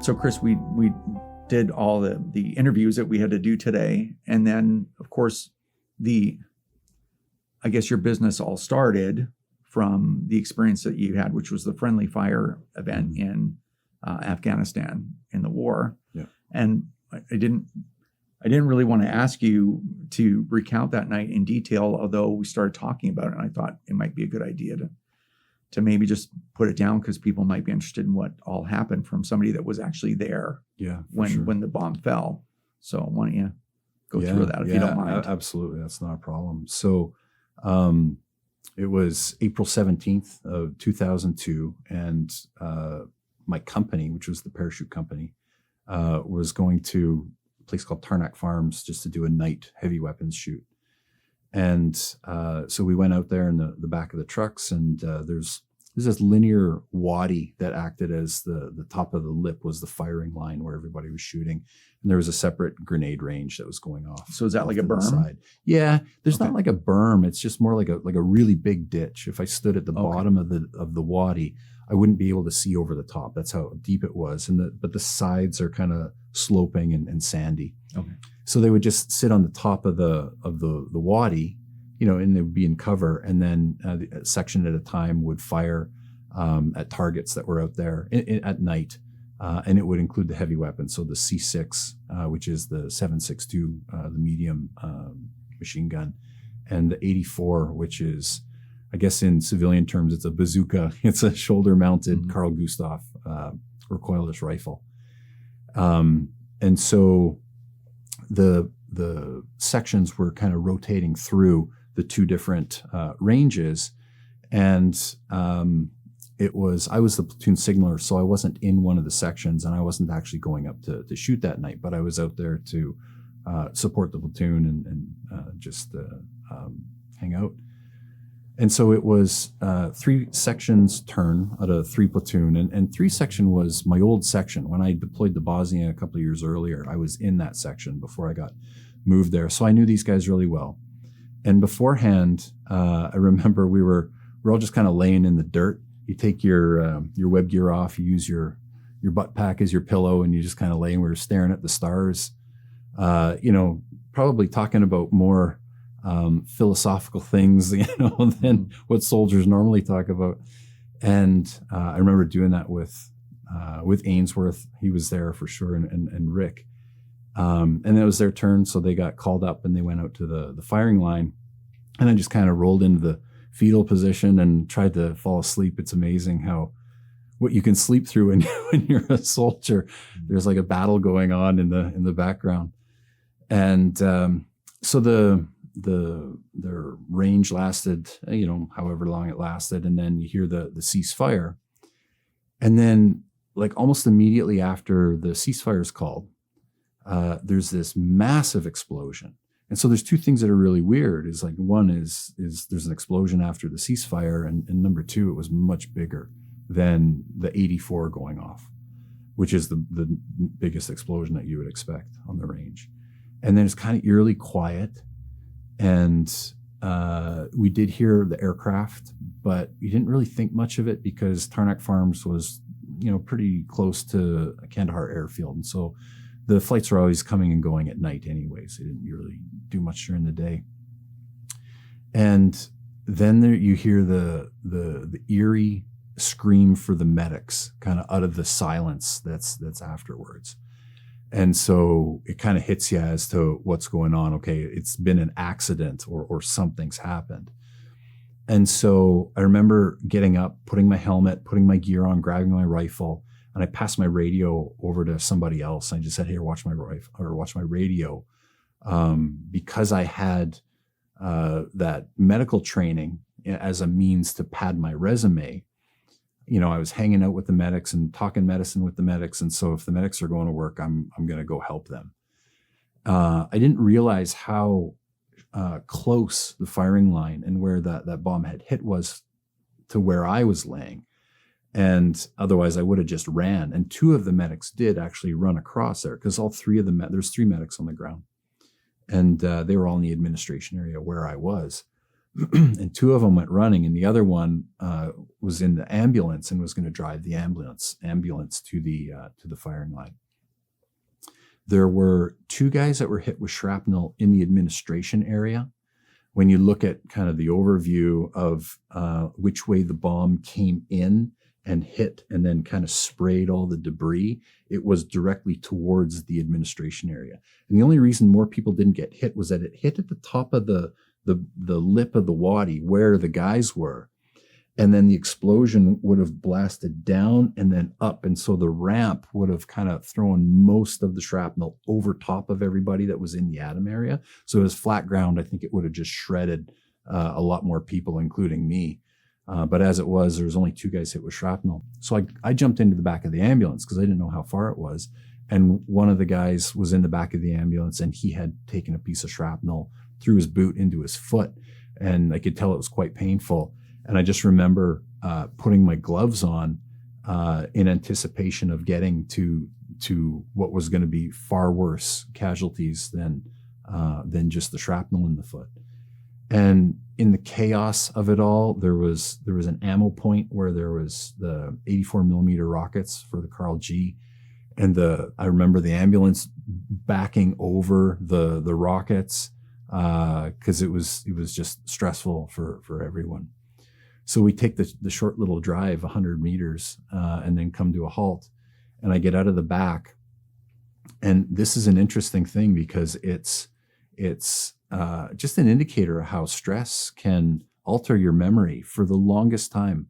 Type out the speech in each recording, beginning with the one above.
So Chris, we did all the interviews that we had to do today. And then of course, I guess your business all started from the experience that you had, which was the friendly fire event in Afghanistan in the war. Yeah. And I didn't really want to ask you to recount that night in detail, although we started talking about it and I thought it might be a good idea to maybe just put it down because people might be interested in what all happened from somebody that was actually there when the bomb fell. So why don't you go through that if you don't mind? Absolutely. That's not a problem. So it was April 17th of 2002 and my company, which was the parachute company, was going to a place called Tarnak Farms just to do a night heavy weapons shoot. And so we went out there in the back of the trucks, and there's this linear wadi that acted as the top of the lip was the firing line where everybody was shooting. And there was a separate grenade range that was going off. So is that like a berm? Side. Yeah, there's not like a berm. It's just more like a really big ditch. If I stood at the bottom of the wadi, I wouldn't be able to see over the top. That's how deep it was. But the sides are kind of sloping and sandy. Okay. So they would just sit on the top of the wadi, and they would be in cover, and then a section at a time would fire at targets that were out there at night, and it would include the heavy weapons. So the C6, which is the 7.62, the medium machine gun, and the 84, which is, I guess in civilian terms, it's a bazooka. It's a shoulder-mounted Carl Gustaf recoilless rifle, and so the sections were kind of rotating through the two different ranges, and I was the platoon signaler, so I wasn't in one of the sections, and I wasn't actually going up to shoot that night, but I was out there to support the platoon and just hang out. And so it was 3 sections turn out of 3 platoon, and 3 section was my old section. When I deployed to Bosnia a couple of years earlier, I was in that section before I got moved there. So I knew these guys really well. And beforehand, I remember we're all just kind of laying in the dirt. You take your web gear off, you use your butt pack as your pillow, and you just kind of lay, and we were staring at the stars, probably talking about more philosophical things, than what soldiers normally talk about. And I remember doing that with Ainsworth. He was there for sure, and Rick. And it was their turn, so they got called up and they went out to the firing line. And I just kind of rolled into the fetal position and tried to fall asleep. It's amazing what you can sleep through when you're a soldier. There's like a battle going on in the background. And so their range lasted, however long it lasted, and then you hear the ceasefire, and then like almost immediately after the ceasefire is called, there's this massive explosion. And so there's 2 things that are really weird. Is like, one is there's an explosion after the ceasefire, and number 2, it was much bigger than the 84 going off, which is the biggest explosion that you would expect on the range. And then it's kind of eerily quiet. And we did hear the aircraft, but you didn't really think much of it because Tarnak Farms was, pretty close to Kandahar airfield. And so the flights were always coming and going at night anyways. They didn't really do much during the day. And then you hear the eerie scream for the medics kind of out of the silence that's afterwards. And so it kind of hits you as to what's going on. Okay, it's been an accident or something's happened. And so I remember getting up, putting my helmet, putting my gear on, grabbing my rifle, and I passed my radio over to somebody else. I just said, "Here, watch my rifle or watch my radio," because I had that medical training as a means to pad my resume. I was hanging out with the medics and talking medicine with the medics. And so if the medics are going to work, I'm going to go help them. I didn't realize how close the firing line and where that bomb had hit was to where I was laying. And otherwise I would have just ran. And 2 of the medics did actually run across there because all 3 of them, there's 3 medics on the ground. And they were all in the administration area where I was. and two of them went running, and the other one was in the ambulance and was going to drive the ambulance to the firing line. There were two guys that were hit with shrapnel in the administration area. When you look at kind of the overview of which way the bomb came in and hit and then kind of sprayed all the debris, it was directly towards the administration area. And the only reason more people didn't get hit was that it hit at the top of the lip of the wadi where the guys were. And then the explosion would have blasted down and then up. And so the ramp would have kind of thrown most of the shrapnel over top of everybody that was in the Atom area. So it was flat ground. I think it would have just shredded a lot more people, including me. But as it was, there was only two guys hit with shrapnel. So I jumped into the back of the ambulance because I didn't know how far it was. And one of the guys was in the back of the ambulance, and he had taken a piece of shrapnel through his boot into his foot. And I could tell it was quite painful. And I just remember putting my gloves on in anticipation of getting to what was going to be far worse casualties than just the shrapnel in the foot. And in the chaos of it all, there was an ammo point where there was the 84 millimeter rockets for the 𝐂𝐂𝐅𝐑, and I remember the ambulance backing over the rockets because it was just stressful for everyone. So we take the short little drive, 100 meters, and then come to a halt. And I get out of the back. And this is an interesting thing because it's just an indicator of how stress can alter your memory. For the longest time,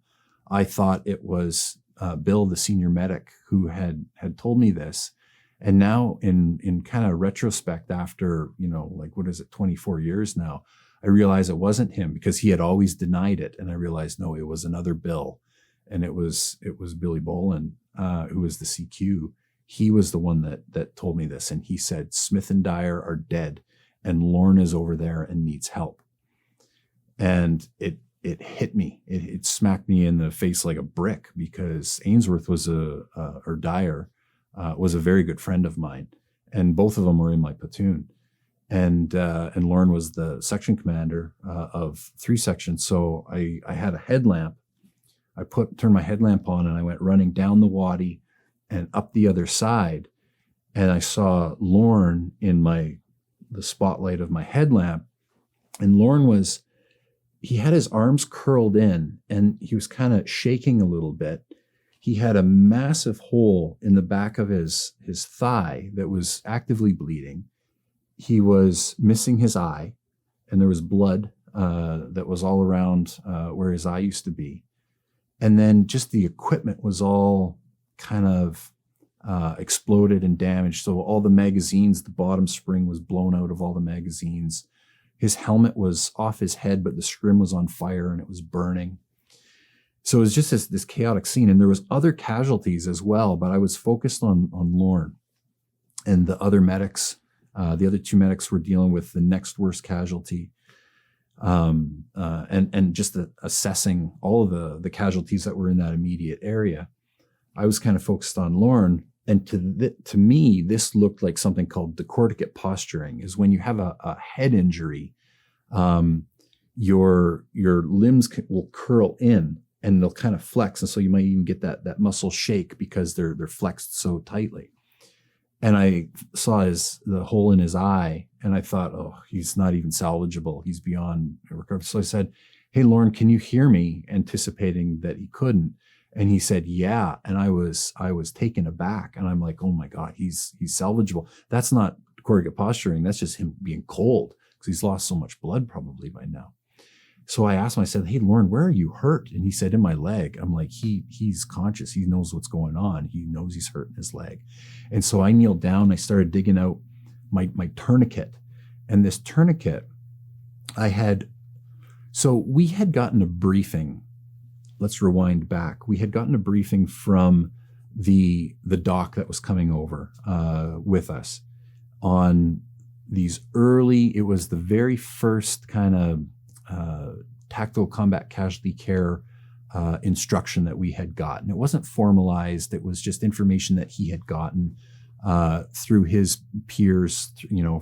I thought it was Bill, the senior medic, who had told me this. And now in kind of retrospect, after, 24 years now, I realized it wasn't him because he had always denied it. And I realized, no, it was another Bill. And it was Billy Bolin, who was the CQ. He was the one that told me this. And he said, Smith and Dyer are dead and Lorne is over there and needs help. And it hit me. It smacked me in the face like a brick because Ainsworth or Dyer was a very good friend of mine. And both of them were in my platoon. And Lorne was the section commander of 3 sections. So I had a headlamp. I turned my headlamp on and I went running down the wadi and up the other side. And I saw Lorne in the spotlight of my headlamp. And Lorne he had his arms curled in and he was kind of shaking a little bit. He had a massive hole in the back of his thigh that was actively bleeding. He was missing his eye, and there was blood that was all around where his eye used to be. And then just the equipment was all kind of exploded and damaged. So all the magazines, the bottom spring was blown out of all the magazines. His helmet was off his head, but the scrim was on fire and it was burning. So it was just this chaotic scene. And there was other casualties as well, but I was focused on Lorne. And the other medics, the other 2 medics were dealing with the next worst casualty. And just assessing all of the casualties that were in that immediate area. I was kind of focused on Lorne. And to me, this looked like something called decorticate posturing, is when you have a head injury, your limbs will curl in and they'll kind of flex. And so you might even get that muscle shake because they're flexed so tightly. And I saw the hole in his eye and I thought, oh, he's not even salvageable. He's beyond recovery. So I said, hey, Lorne, can you hear me? Anticipating that he couldn't. And he said, yeah. And I was taken aback. And I'm like, oh my God, he's salvageable. That's not decorticate posturing. That's just him being cold because he's lost so much blood probably by now. So I asked him, I said, hey, Lorne, where are you hurt? And he said, in my leg. I'm like, he's conscious. He knows what's going on. He knows he's hurt in his leg. And so I kneeled down. I started digging out my tourniquet. And this tourniquet so we had gotten a briefing. Let's rewind back. We had gotten a briefing from the doc that was coming over with us on these it was the very first kind of tactical combat casualty care instruction that we had gotten. It wasn't formalized. It was just information that he had gotten through his peers,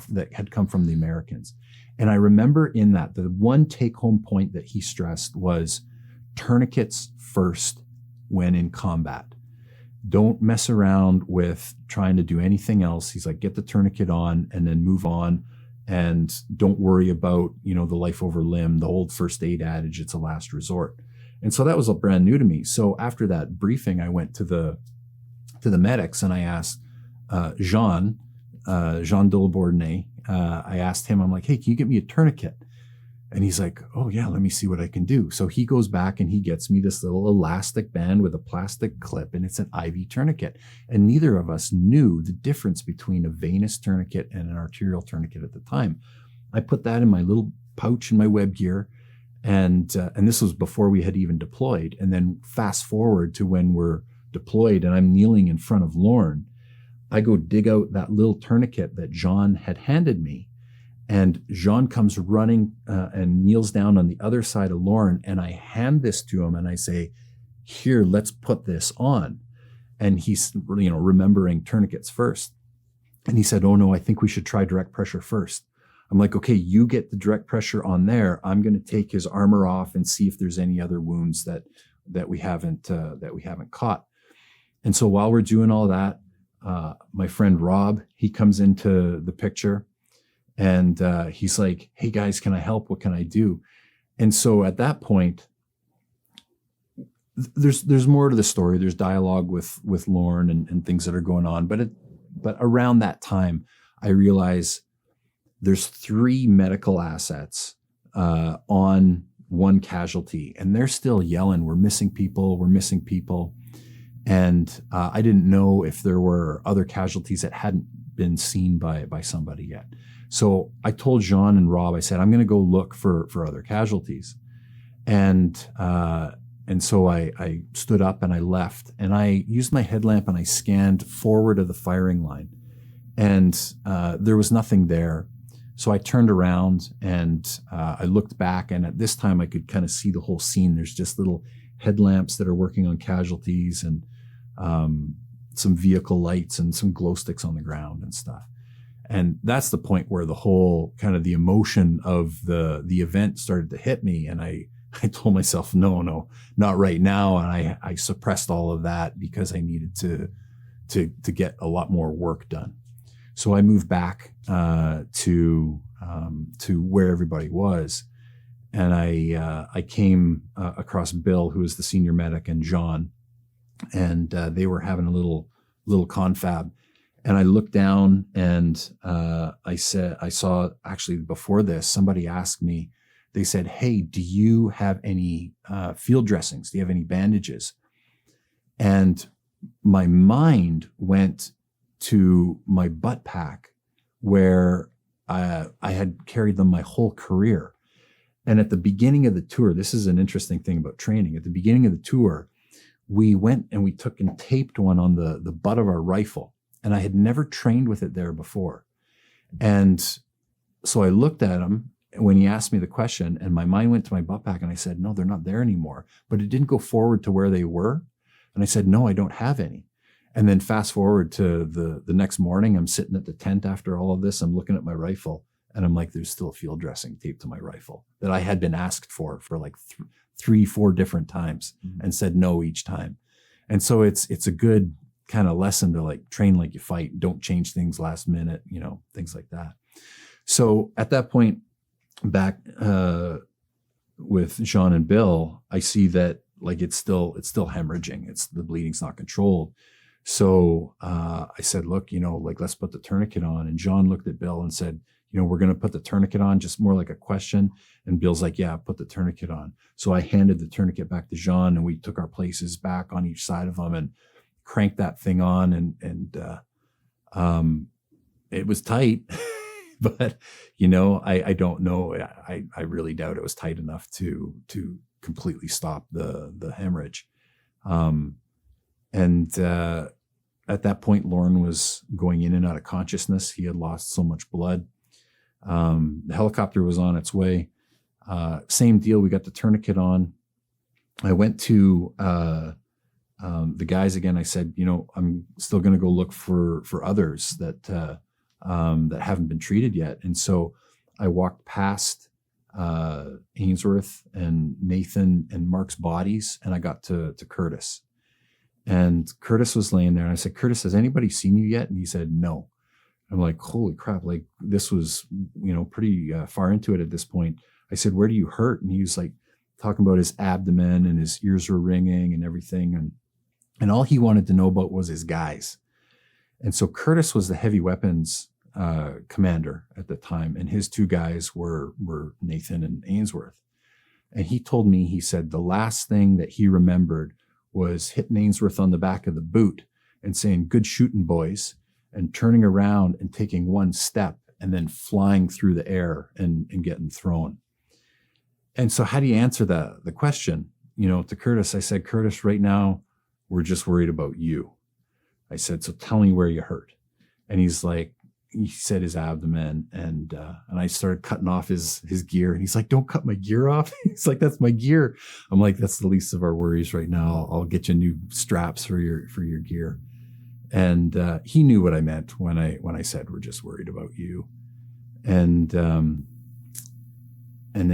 that had come from the Americans. And I remember in that, the one take-home point that he stressed was tourniquets first when in combat. Don't mess around with trying to do anything else. He's like, get the tourniquet on and then move on. And don't worry about, the life over limb, the old first aid adage, it's a last resort. And so that was brand new to me. So after that briefing, I went to the medics and I asked Jean Dillebourdonnais, I asked him, I'm like, hey, can you get me a tourniquet? And he's like, oh yeah, let me see what I can do. So he goes back and he gets me this little elastic band with a plastic clip, and it's an IV tourniquet. And neither of us knew the difference between a venous tourniquet and an arterial tourniquet at the time. I put that in my little pouch in my web gear, and this was before we had even deployed. And then fast forward to when we're deployed and I'm kneeling in front of 𝐿𝐴RN, I go dig out that little tourniquet that Jean had handed me. And Jean comes running and kneels down on the other side of 𝐿𝐴RN, and I hand this to him and I say, here, let's put this on. And he's, remembering tourniquets first. And he said, oh no, I think we should try direct pressure first. I'm like, okay, you get the direct pressure on there. I'm going to take his armor off and see if there's any other wounds that we haven't caught. And so while we're doing all that, my friend Rob, he comes into the picture. And he's like, hey guys, can I help? What can I do? And so at that point, there's more to the story. There's dialogue with 𝐿𝐴RN and things that are going on. But around that time, I realize there's 3 medical assets on one casualty, and they're still yelling, we're missing people, we're missing people. And I didn't know if there were other casualties that hadn't been seen by somebody yet. So I told Jean and Rob, I said, I'm going to go look for other casualties. And so I stood up and I left, and I used my headlamp and I scanned forward of the firing line, and there was nothing there. So I turned around and I looked back, and at this time I could kind of see the whole scene. There's just little headlamps that are working on casualties, and some vehicle lights and some glow sticks on the ground and stuff. And that's the point where the whole kind of the emotion of the event started to hit me. And I told myself, no, not right now. And I suppressed all of that because I needed to get a lot more work done. So I moved back to where everybody was. And I came across Bill, who was the senior medic, and John, and they were having a little confab. And I looked down and I saw actually before this, somebody asked me, they said, hey, do you have any field dressings? Do you have any bandages? And my mind went to my butt pack, where I had carried them my whole career. And at the beginning of the tour, this is an interesting thing about training. At the beginning of the tour, we went and we took and taped one on the butt of our rifle. And I had never trained with it there before. And so I looked at him when he asked me the question, and my mind went to my butt pack, and I said, no, they're not there anymore. But it didn't go forward to where they were. And I said, no, I don't have any. And then fast forward to the next morning, I'm sitting at the tent after all of this. I'm looking at my rifle, and I'm like, there's still field dressing taped to my rifle that I had been asked for like 3-4 different times, and said no each time. And so it's a good kind of lesson to like train like you fight. Don't change things last minute, things like that. So at that point, back with Jean and Bill, I see that like it's still hemorrhaging. The bleeding's not controlled. So I said, look, let's put the tourniquet on. And John looked at Bill and said, we're going to put the tourniquet on, just more like a question. And Bill's like, yeah, put the tourniquet on. So I handed the tourniquet back to Jean, and we took our places back on each side of him and cranked that thing on. And it was tight, but I don't know. I really doubt it was tight enough to completely stop the hemorrhage. And at that point, 𝐿𝐴RN was going in and out of consciousness. He had lost so much blood. The helicopter was on its way. Same deal. We got the tourniquet on. I went to the guys again. I said, I'm still going to go look for others that haven't been treated yet. And so I walked past 𝐿𝐴𝐻𝐻𝑚 and Nathan and Mark's bodies, and I got to Curtis. And Curtis was laying there, and I said, Curtis, has anybody seen you yet? And he said, no. I'm like, holy crap, like this was, pretty far into it at this point. I said, where do you hurt? And he was like talking about his abdomen, and his ears were ringing and everything. And all he wanted to know about was his guys. And so Curtis was the heavy weapons commander at the time, and his two guys were Nathan and 𝐴𝐻𝐻𝑚. And he told me, he said the last thing that he remembered was hitting 𝐴𝐻𝐻𝑚 on the back of the boot and saying, good shooting, boys, and turning around and taking one step and then flying through the air and getting thrown. And so how do you answer the question, to Curtis? I said, Curtis, right now, we're just worried about you. I said, so tell me where you hurt. And he's like, he said his abdomen, and I started cutting off his gear, and he's like, don't cut my gear off. He's like, that's my gear. I'm like, that's the least of our worries right now. I'll get you new straps for your gear. And he knew what I meant when I said, we're just worried about you. And then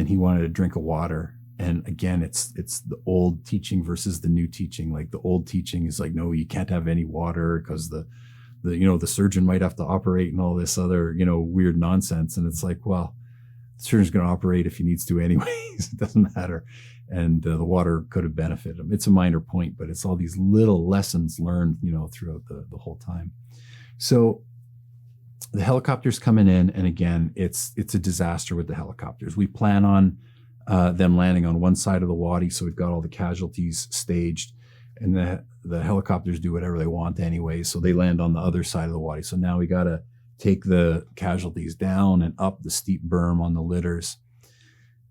he wanted a drink of water. And again, it's the old teaching versus the new teaching. Like the old teaching is like, no, you can't have any water because the surgeon might have to operate and all this other, weird nonsense. And it's like, well, the surgeon's going to operate if he needs to anyways. It doesn't matter. And the water could have benefited him. It's a minor point, but it's all these little lessons learned, throughout the whole time. So the helicopters coming in, and again, it's a disaster with the helicopters. We plan on them landing on one side of the wadi, so we've got all the casualties staged, and the helicopters do whatever they want anyway, so they land on the other side of the wadi. So now we got to take the casualties down and up the steep berm on the litters.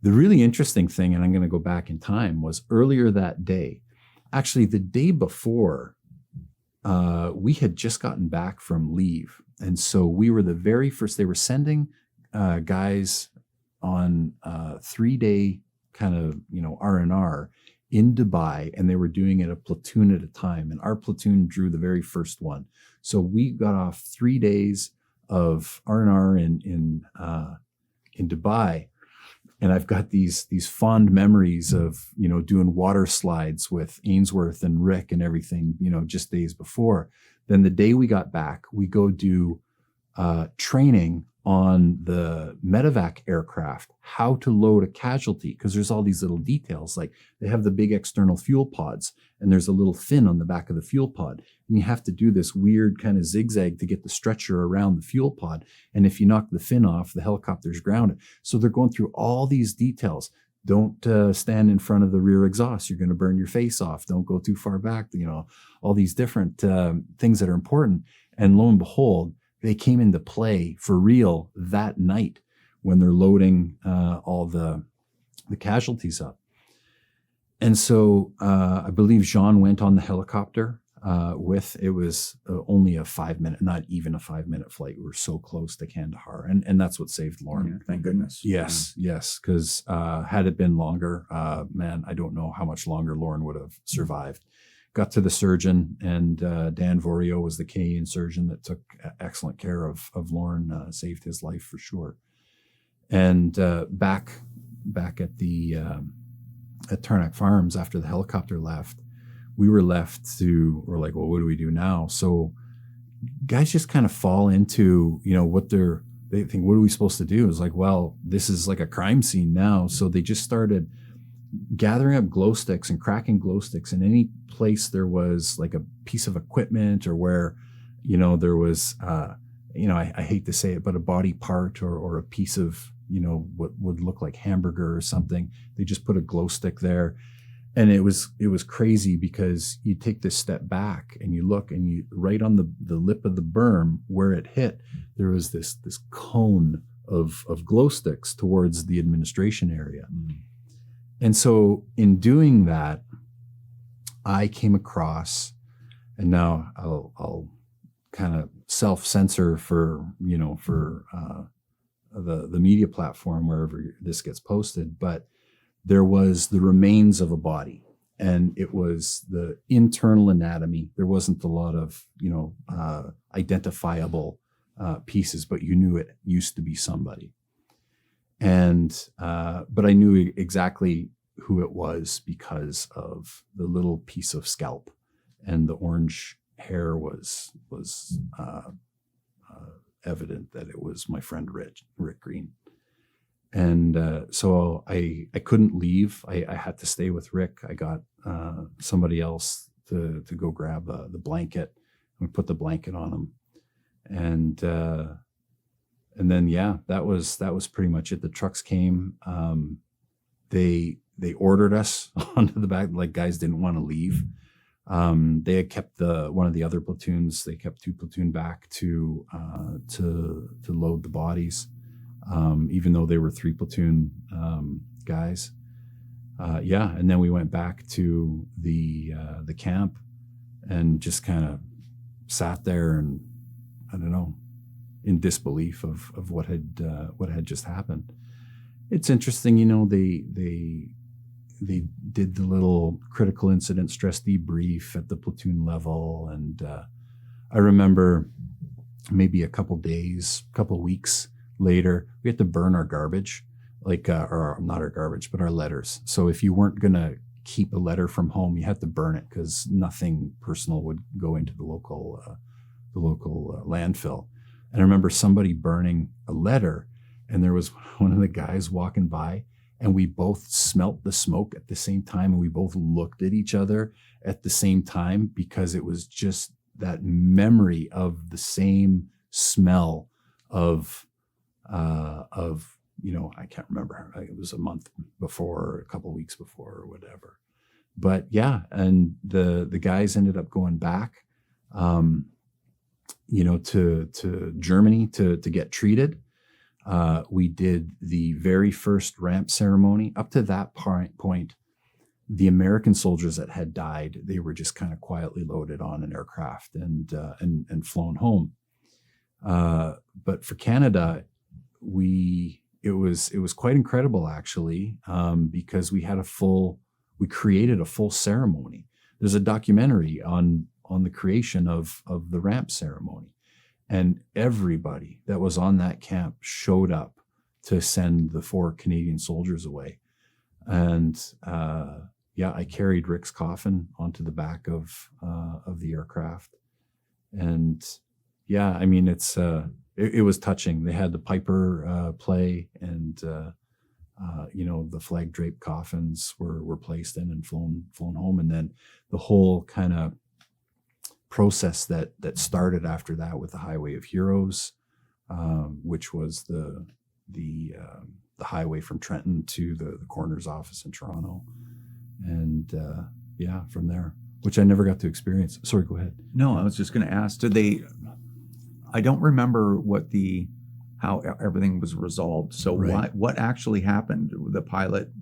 The really interesting thing, and I'm going to go back in time, was earlier that day, actually the day before, we had just gotten back from leave. And so we were the very first. They were sending guys on 3-day kind of, R&R in Dubai, and they were doing it a platoon at a time. And our platoon drew the very first one. So we got off 3 days of R&R in Dubai. And I've got these fond memories of, doing water slides with 𝐴𝐻𝐻𝑚 and Rick and everything, just days before. Then the day we got back, we go do training on the medevac aircraft, how to load a casualty, because there's all these little details. Like they have the big external fuel pods, and there's a little fin on the back of the fuel pod. And you have to do this weird kind of zigzag to get the stretcher around the fuel pod. And if you knock the fin off, the helicopter's grounded. So they're going through all these details. Don't stand in front of the rear exhaust. You're going to burn your face off. Don't go too far back. All these different things that are important. And lo and behold, they came into play for real that night when they're loading all the casualties up. And so I believe Jean went on the helicopter it was only a 5-minute, not even a 5-minute flight. We were so close to Kandahar. And that's what saved Lauren. Yeah, thank goodness. Yes. Because had it been longer, man, I don't know how much longer Lauren would have survived. Got to the surgeon, and Dan Vorio was the Canadian surgeon that took excellent care of Lauren, saved his life for sure. And back at at Tarnak Farms, after the helicopter left, we're like, well, what do we do now? So guys just kind of fall into, they think, what are we supposed to do? It's like, well, this is like a crime scene now. So they just started gathering up glow sticks and cracking glow sticks in any place there was like a piece of equipment, or where, there was, I hate to say it, but a body part or a piece of, what would look like hamburger or something. They just put a glow stick there. And it was crazy, because you take this step back and you look, and you right on the lip of the berm where it hit, there was this cone of glow sticks towards the administration area. Mm. And so in doing that, I came across, and now I'll kind of self-censor for the media platform wherever this gets posted, but there was the remains of a body, and it was the internal anatomy. There wasn't a lot of identifiable pieces, but you knew it used to be somebody. And but I knew exactly who it was because of the little piece of scalp, and the orange hair was evident that it was my friend Rick Green. And so I couldn't leave. I had to stay with Rick. I got somebody else to go grab the blanket. We put the blanket on him, and then that was pretty much it. The trucks came. They ordered us onto the back. Like, guys didn't want to leave. They had kept one of the other platoons. They kept 2 platoon back to load the bodies, even though they were 3 platoon guys. And then we went back to the camp and just kind of sat there and, I don't know, in disbelief of what had just happened. It's interesting, they did the little critical incident stress debrief at the platoon level. And I remember maybe a couple weeks later, we had to burn our garbage, or not our garbage, but our letters. So if you weren't going to keep a letter from home, you had to burn it because nothing personal would go into the local landfill. And I remember somebody burning a letter, and there was one of the guys walking by, and we both smelt the smoke at the same time, and we both looked at each other at the same time, because it was just that memory of the same smell of I can't remember. It was a month before, a couple of weeks before, or whatever. But yeah, and the guys ended up going back, to Germany to get treated. We did the very first ramp ceremony. Up to that point, the American soldiers that had died, they were just kind of quietly loaded on an aircraft and flown home. But for Canada, it was quite incredible, actually, because we created a full ceremony. There's a documentary on the creation of the ramp ceremony. And everybody that was on that camp showed up to send the 4 Canadian soldiers away. And I carried Rick's coffin onto the back of the aircraft. And it was touching. They had the Piper play, and the flag draped coffins were placed in and flown home. And then the whole kind of process that started after that with the Highway of Heroes, which was the highway from Trenton to the coroner's office in Toronto, and from there, which I never got to experience. Sorry, go ahead. No, I was just going to ask, I don't remember how everything was resolved. So Right. what actually happened? The pilot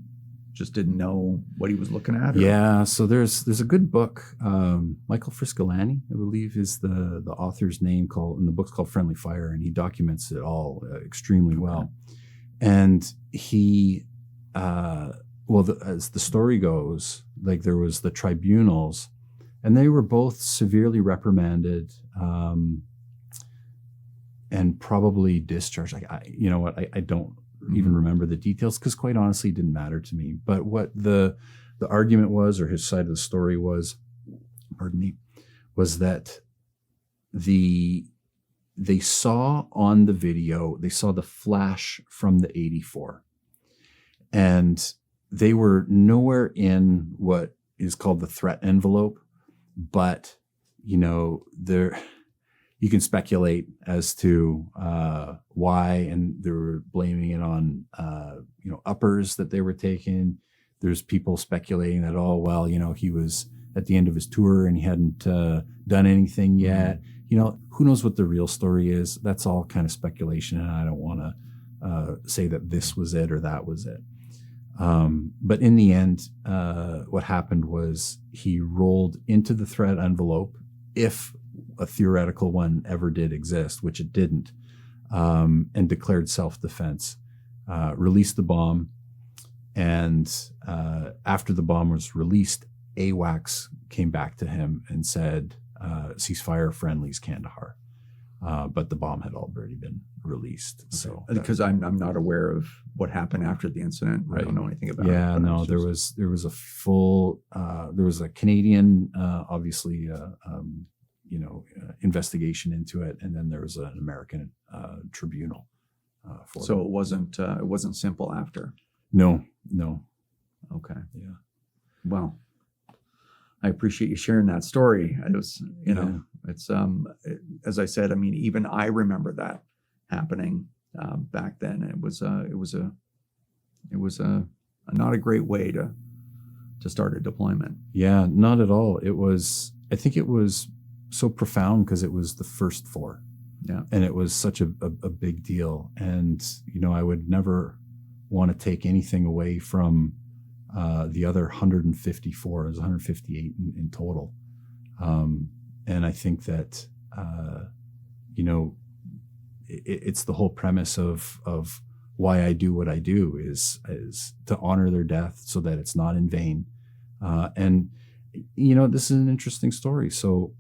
just didn't know what he was looking at? Or? Yeah, so there's a good book. Michael Friscolani, I believe, is the author's name, and the book's called Friendly Fire, and he documents it all extremely well. And he, as the story goes, like, there was the tribunals, and they were both severely reprimanded, and probably discharged. I don't even remember the details, because quite honestly, it didn't matter to me. But what the argument was, or his side of the story was, was that they saw on the video, they saw the flash from the 84, and they were nowhere in what is called the threat envelope, but you can speculate as to why, and they were blaming it on uppers that they were taking. There's people speculating that he was at the end of his tour and he hadn't done anything yet. Who knows what the real story is? That's all kind of speculation, and I don't want to say that this was it or that was it. But in the end, what happened was he rolled into the threat envelope, if a theoretical one ever did exist, which it didn't, and declared self-defense, released the bomb. And after the bomb was released, AWACS came back to him and said, ceasefire, friendlies, Kandahar. But the bomb had already been released. So because I'm not aware of what happened after the incident. I don't know anything about it. Yeah, no, there was a full there was a Canadian obviously investigation into it, and then there was an American tribunal for So it wasn't simple after. No. Okay. Yeah. Well, I appreciate you sharing that story. It was, it's as I said, I mean, even I remember that happening back then. It was not a great way to start a deployment. Yeah, not at all. I think it was so profound because it was the first 4. Yeah. And it was such a big deal. And, I would never want to take anything away from the other 154. It was 158 in total. And I think that, it's the whole premise of why I do what I do is to honor their death so that it's not in vain. And, this is an interesting story. So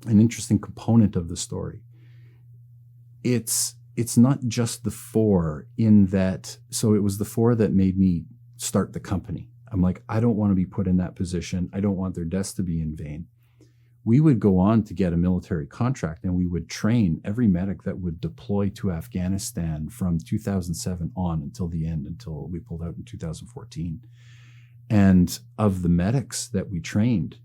an interesting component of the story. It's not just the 4 in that. So it was the 4 that made me start the company. I'm like, I don't want to be put in that position. I don't want their deaths to be in vain. We would go on to get a military contract, and we would train every medic that would deploy to Afghanistan from 2007 on until the end, until we pulled out in 2014. And of the medics that we trained,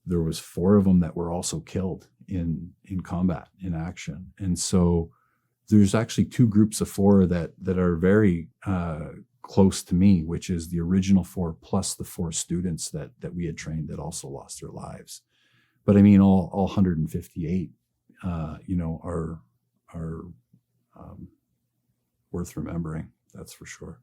there was 4 of them that were also killed in combat, in action. And so there's actually 2 groups of 4 that are very close to me, which is the original 4 plus the 4 students that we had trained that also lost their lives. But I mean, all 158, are worth remembering. That's for sure.